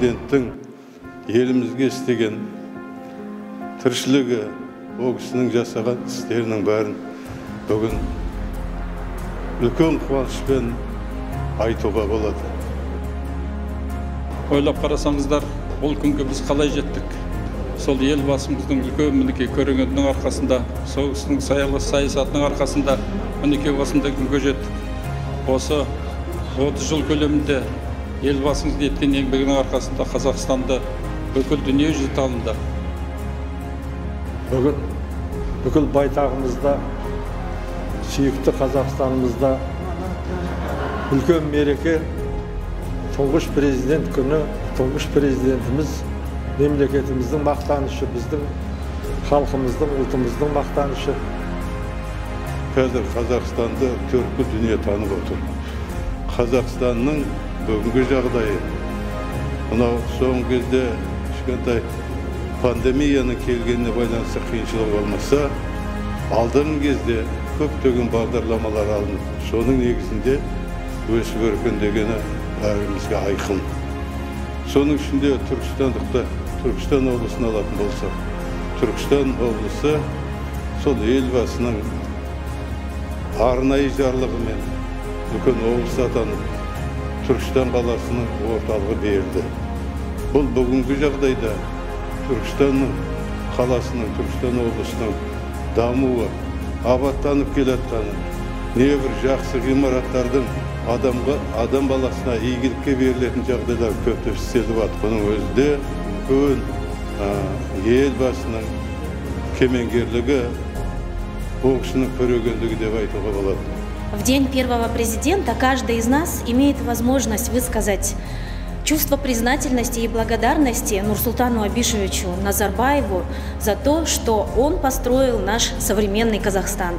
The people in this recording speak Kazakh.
президенттің елімізге істеген тіршілігі, ол кісінің жасаған істерінің бәрін бүгін үлкен қуанышпен айтуға болады. Ойлап қарасаңыздар, бұл күнге біз қалай жеттік? Сол елбасымыздың үлкен мінекей көрегендігінің арқасында, сол кісінің саясатының арқасында мінекей осындай күнге жеттік. Осы 30 жыл көлемінде елбасымыз еткен еңбегінің арқасында Қазақстанды бүкіл дүние жүзі таныды. Бүгін бүкіл байтағымызда, сүйікті Қазақстанымызда үлкен мереке, тұңғыш президент күні, тұңғыш президентіміз мемлекетіміздің мақтанышы, біздің халқымыздың, ұлтымыздың мақтанышы. Қазір Қазақстанды түркі дүние танып отыр. Қазақстанның бүгінгі жағдайы, мынау соңғы кезде кішкентай пандемияның келгеніне байланысты қиыншылық болмаса, алдыңғы кезде көптеген бағдарламалар алынып, соның негізінде өсіп өркендегені бәрімізге айқын. Соның ішінде Түркістан облысын алатын болсақ, Түркістан облысы сол елбасының арнайы жарлығымен үлкен облыс атанып, Түркістан қаласының орталығы берілді. Бұл бүгінгі жағдайда Түркістанның қаласының, Түркістан облысының дамуы, абаттанып келатқаны, небір жақсы ғимараттардың адам баласына игілікке берілетін жағдайлар көптеп істеліп жатқанның өзінде үлкен елбасының кемеңгерлігі, ол кісінің көрегендігі деп айтуға болады. В день первого президента каждый из нас имеет возможность высказать чувство признательности и благодарности Нурсултану Абишевичу Назарбаеву за то, что он построил наш современный Казахстан.